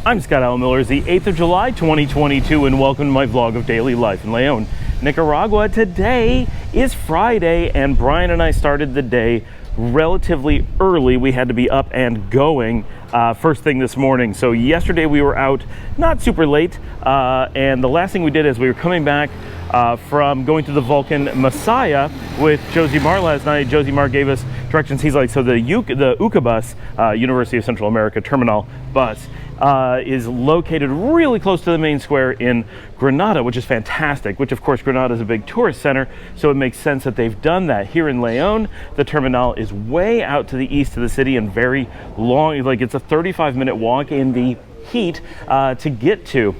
I'm Scott Allen Miller. It's the 8th of July, 2022, and welcome to my vlog of daily life in León, Nicaragua. Today is Friday, and Brian and I started the day relatively early. We had to be up and going first thing this morning. So yesterday we were out not super late, and the last thing we did is we were coming back from going to the Vulcan Messiah with Josimar last night. Josimar gave us directions. He's like, so the UCA bus, University of Central America Terminal bus, is located really close to the main square in Grenada, which is fantastic, which of course Grenada is a big tourist center, so it makes sense that they've done that. Here in León, the terminal is way out to the east of the city and very long, like it's a 35-minute walk in the heat to get to.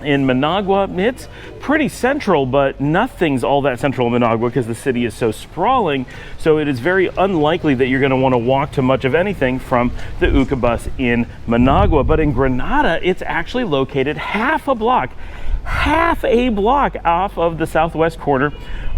In Managua, it's pretty central, but nothing's all that central in Managua because the city is so sprawling. So it is very unlikely that you're going to want to walk to much of anything from the UCA bus in Managua. But in Grenada, it's actually located half a block off of the southwest corner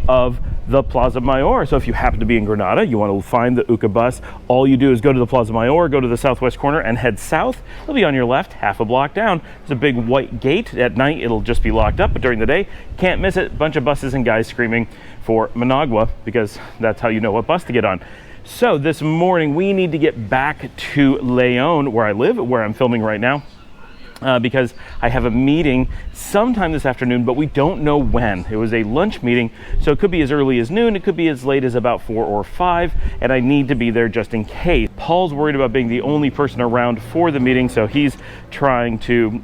of the Plaza Mayor. So if you happen to be in Grenada, you want to find the UCA bus, all you do is go to the Plaza Mayor, go to the southwest corner and head south. It'll be on your left, half a block down. There's a big white gate. At night, it'll just be locked up, but during the day, can't miss it. Bunch of buses and guys screaming for Managua because that's how you know what bus to get on. So this morning, we need to get back to León, where I live, where I'm filming right now. Because I have a meeting sometime this afternoon, but we don't know when. It was a lunch meeting, so it could be as early as noon, it could be as late as about 4 or 5, and I need to be there just in case. Paul's worried about being the only person around for the meeting, so he's trying to,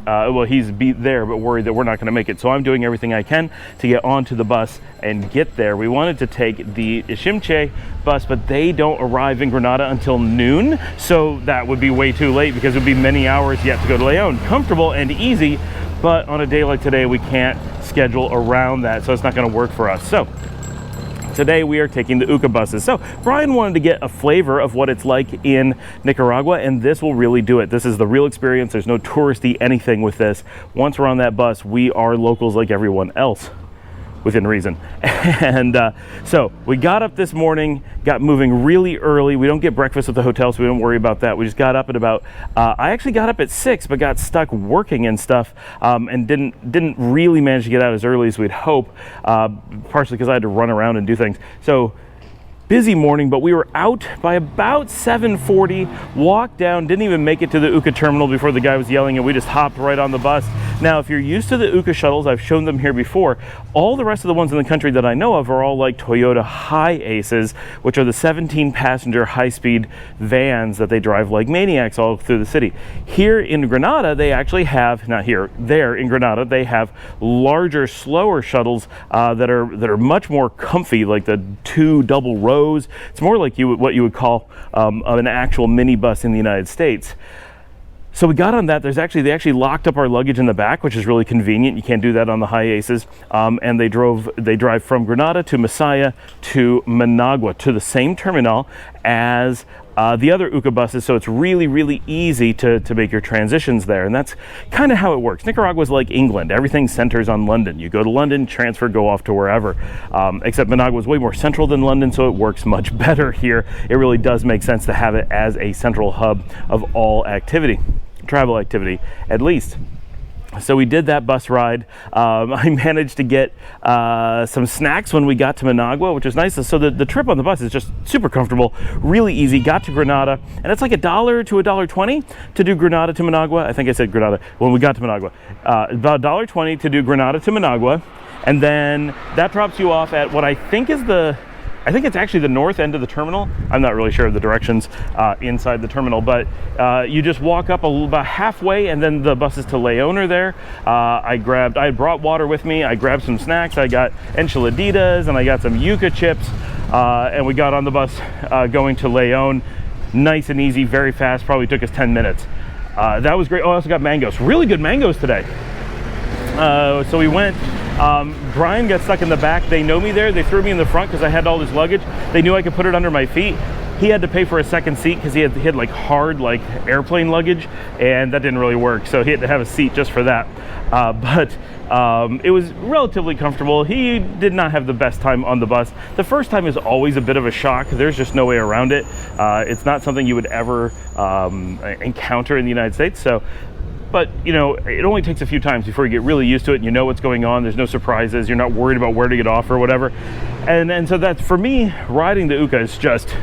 he's be there, but worried that we're not gonna make it. So I'm doing everything I can to get onto the bus and get there. We wanted to take the Ishimche bus, but they don't arrive in Grenada until noon, so that would be way too late because it would be many hours yet to go to León. Comfortable and easy, but on a day like today we can't schedule around that, so it's not going to work for us. So today we are taking the UCA buses. So Brian wanted to get a flavor of what it's like in Nicaragua, and this will really do it. This is the real experience. There's no touristy anything with this. Once we're on that bus, we are locals like everyone else, within reason. And so we got up this morning, got moving really early. We don't get breakfast at the hotel, so we don't worry about that. We just got up at about, I actually got up at 6, but got stuck working and stuff, and didn't really manage to get out as early as we'd hope, partially because I had to run around and do things. So busy morning, but we were out by about 7:40, walked down, didn't even make it to the UCA terminal before the guy was yelling, and we just hopped right on the bus. Now, if you're used to the UCA shuttles, I've shown them here before, all the rest of the ones in the country that I know of are all like Toyota Hi-Aces, which are the 17-passenger high-speed vans that they drive like maniacs all through the city. Here in Grenada, they actually have, not here, there in Grenada, they have larger, slower shuttles that are much more comfy, like the 2 double rows. It's more like what you would call an actual minibus in the United States. So we got on that. They actually locked up our luggage in the back, which is really convenient. You can't do that on the Hi-Aces. And they drive from Grenada to Messiah to Managua, to the same terminal as the other UCA buses, so it's really, really easy to make your transitions there, and that's kind of how it works. Nicaragua is like England. Everything centers on London. You go to London, transfer, go off to wherever, except Managua is way more central than London, so it works much better here. It really does make sense to have it as a central hub of all activity, travel activity, at least. So we did that bus ride. I managed to get some snacks when we got to Managua, which was nice. So the trip on the bus is just super comfortable, really easy. Got to Grenada, and it's like $1 to $1.20 to do Grenada to Managua. I think I said Grenada when we got to Managua. About $1.20 to do Grenada to Managua, and then that drops you off at what I think is it's actually the north end of the terminal. I'm not really sure of the directions inside the terminal, but you just walk up about halfway, and then the buses to León are there. I brought water with me. I grabbed some snacks. I got enchiladitas, and I got some yuca chips, and we got on the bus going to León. Nice and easy, very fast. Probably took us 10 minutes. That was great. Oh, I also got mangoes. Really good mangoes today. So we went. Brian got stuck in the back. They know me there. They threw me in the front because I had all this luggage. They knew I could put it under my feet. He had to pay for a second seat because he had like hard like airplane luggage, and that didn't really work. So he had to have a seat just for that. But it was relatively comfortable. He did not have the best time on the bus. The first time is always a bit of a shock. There's just no way around it. It's not something you would ever encounter in the United States. So but you know, it only takes a few times before you get really used to it and you know what's going on. There's no surprises. You're not worried about where to get off or whatever. And so that's, for me, riding the Uka is just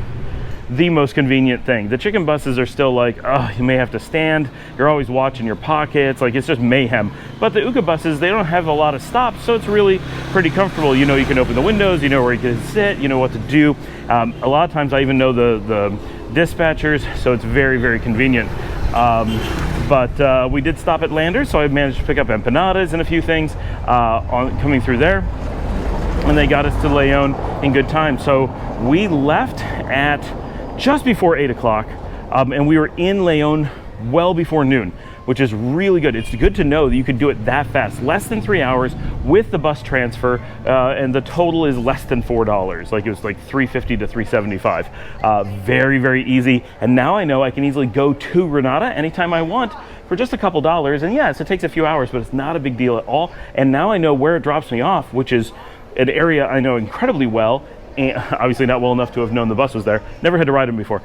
the most convenient thing. The chicken buses are still like, oh, you may have to stand. You're always watching your pockets. Like, it's just mayhem. But the Uka buses, they don't have a lot of stops, so it's really pretty comfortable. You know, you can open the windows, you know where you can sit, you know what to do. A lot of times I even know the dispatchers, so it's very, very convenient. But we did stop at Landers, so I managed to pick up empanadas and a few things coming through there. And they got us to León in good time. So we left at just before 8 o'clock, and we were in León well before noon, which is really good. It's good to know that you could do it that fast, less than 3 hours with the bus transfer, and the total is less than $4. Like, it was like $3.50 to $3.75. Very, very easy. And now I know I can easily go to Grenada anytime I want for just a couple dollars. And yes, it takes a few hours, but it's not a big deal at all. And now I know where it drops me off, which is an area I know incredibly well. And obviously not well enough to have known the bus was there. Never had to ride them before.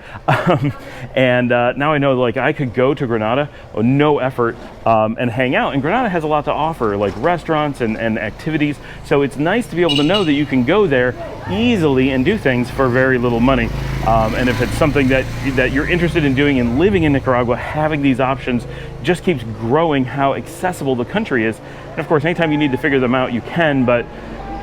And now I know, like, I could go to Grenada with no effort and hang out. And Grenada has a lot to offer, like restaurants and activities. So it's nice to be able to know that you can go there easily and do things for very little money. And if it's something that you're interested in doing and living in Nicaragua, having these options just keeps growing how accessible the country is. And of course, anytime you need to figure them out, you can, but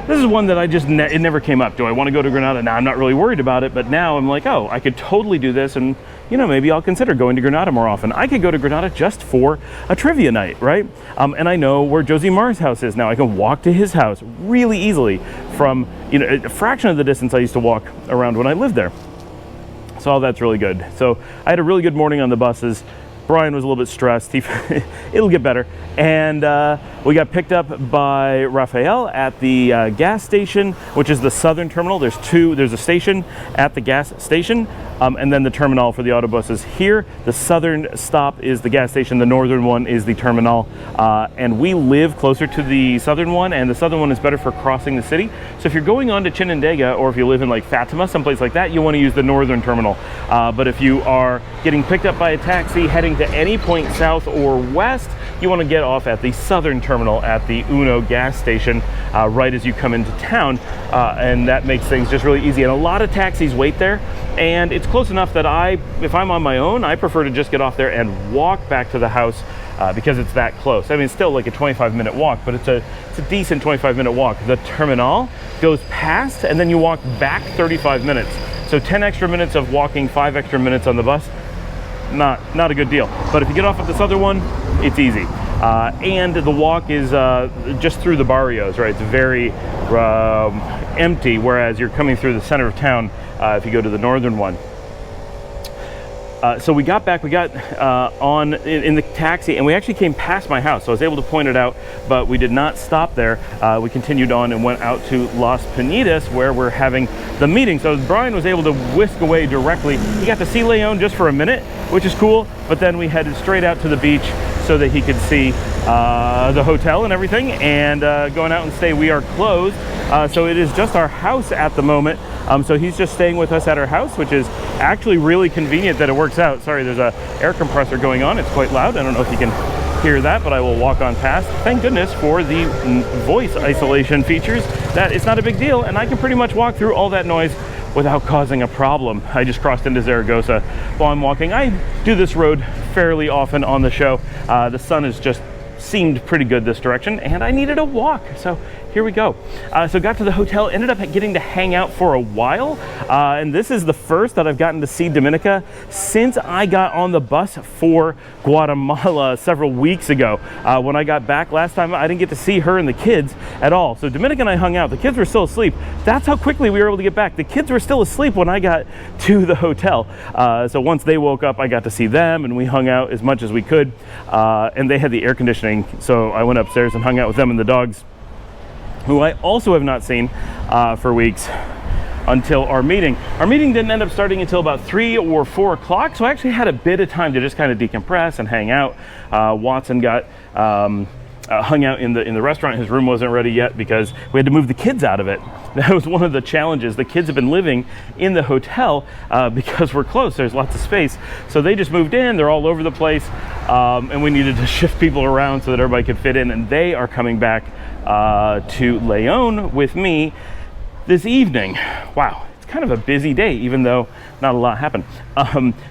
this is one that I just, it never came up. Do I want to go to Grenada? Now, I'm not really worried about it, but now I'm like, oh, I could totally do this, and, you know, maybe I'll consider going to Grenada more often. I could go to Grenada just for a trivia night, right? And I know where Josie Marr's house is now. I can walk to his house really easily from, you know, a fraction of the distance I used to walk around when I lived there. So all that's really good. So I had a really good morning on the buses. Brian was a little bit stressed. It'll get better. And we got picked up by Rafael at the gas station, which is the southern terminal. There's a station at the gas station, and then the terminal for the autobuses here. The southern stop is the gas station. The northern one is the terminal. And we live closer to the southern one, and the southern one is better for crossing the city. So if you're going on to Chinandega, or if you live in like Fatima, someplace like that, you want to use the northern terminal. But if you are getting picked up by a taxi heading to any point south or west, you want to get off at the southern terminal at the Uno gas station right as you come into town, and that makes things just really easy. And a lot of taxis wait there, and it's close enough that if I'm on my own, I prefer to just get off there and walk back to the house because it's that close. I mean, it's still like a 25-minute walk, but it's a decent 25-minute walk. The terminal goes past, and then you walk back 35 minutes. So 10 extra minutes of walking, 5 extra minutes on the bus. Not a good deal. But if you get off at this other one, it's easy. And the walk is just through the barrios, right? It's very empty, whereas you're coming through the center of town if you go to the northern one. So we got back, we got on in the taxi, and we actually came past my house, so I was able to point it out, but we did not stop there. We continued on and went out to Las Piñitas, where we're having the meeting. So Brian was able to whisk away directly. He got to see León just for a minute, which is cool, but then we headed straight out to the beach so that he could see the hotel and everything, and going out and stay. We are closed, so it is just our house at the moment. So he's just staying with us at our house, which is actually really convenient that it works out. Sorry, there's a air compressor going on. It's quite loud. I don't know if you can hear that, but I will walk on past. Thank goodness for the voice isolation features. That it's not a big deal, and I can pretty much walk through all that noise without causing a problem. I just crossed into Zaragoza while I'm walking. I do this road fairly often on the show. The sun has just seemed pretty good this direction, and I needed a walk, so here we go. So got to the hotel, ended up getting to hang out for a while, and this is the first that I've gotten to see Dominica since I got on the bus for Guatemala several weeks ago. When I got back last time, I didn't get to see her and the kids at all. So Dominica and I hung out. The kids were still asleep. That's how quickly we were able to get back. The kids were still asleep when I got to the hotel. So once they woke up, I got to see them, and we hung out as much as we could. And they had the air conditioning, so I went upstairs and hung out with them and the dogs, who I also have not seen for weeks, until our meeting. Our meeting didn't end up starting until about 3 or 4 o'clock, so I actually had a bit of time to just kind of decompress and hang out. Watson got hung out in the restaurant. His room wasn't ready yet because we had to move the kids out of it. That was one of the challenges. The kids have been living in the hotel because we're close. There's lots of space. So they just moved in. They're all over the place. And we needed to shift people around so that everybody could fit in. And they are coming back to León with me this evening. Wow. Kind of a busy day, even though not a lot happened.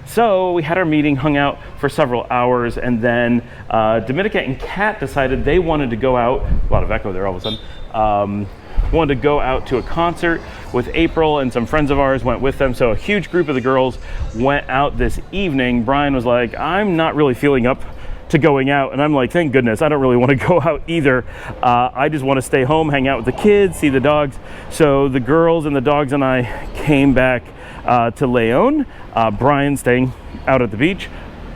So we had our meeting, hung out for several hours, and then Dominica and Kat decided they wanted to go out. A lot of echo there all of a sudden. Wanted to go out to a concert with April, and some friends of ours went with them. So a huge group of the girls went out this evening. Brian was like, I'm not really feeling up to going out, and I'm like, thank goodness, I don't really want to go out either. I just want to stay home, hang out with the kids, see the dogs. So the girls and the dogs and I came back to León. Brian staying out at the beach,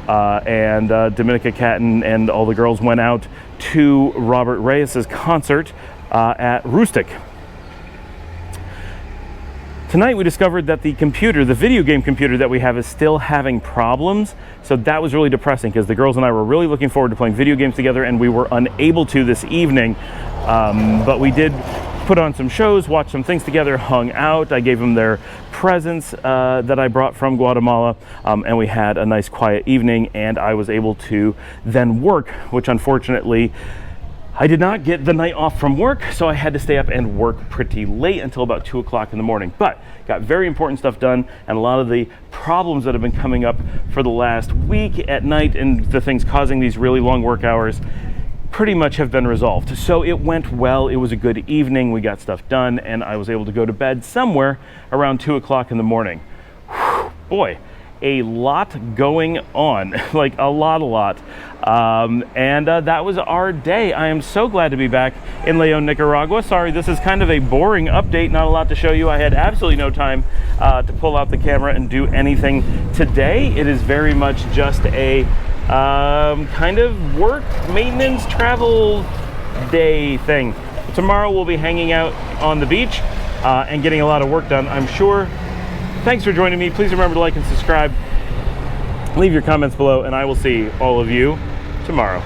and Dominica, Kat, and all the girls went out to Robert Reyes's concert at Rustic. Tonight we discovered that the computer, the video game computer that we have, is still having problems. So that was really depressing because the girls and I were really looking forward to playing video games together, and we were unable to this evening. But we did put on some shows, watch some things together, hung out. I gave them their presents that I brought from Guatemala, and we had a nice quiet evening, and I was able to then work, which unfortunately I did not get the night off from work, so I had to stay up and work pretty late until about 2 o'clock in the morning. But got very important stuff done, and a lot of the problems that have been coming up for the last week at night and the things causing these really long work hours pretty much have been resolved. So it went well. It was a good evening. We got stuff done, and I was able to go to bed somewhere around 2 o'clock in the morning. Whew, boy, a lot going on, like a lot. And that was our day. I am so glad to be back in León, Nicaragua. Sorry, this is kind of a boring update, not a lot to show you. I had absolutely no time to pull out the camera and do anything today. It is very much just a kind of work, maintenance, travel day thing. Tomorrow we'll be hanging out on the beach and getting a lot of work done, I'm sure. Thanks for joining me. Please remember to like and subscribe. Leave your comments below, and I will see all of you tomorrow.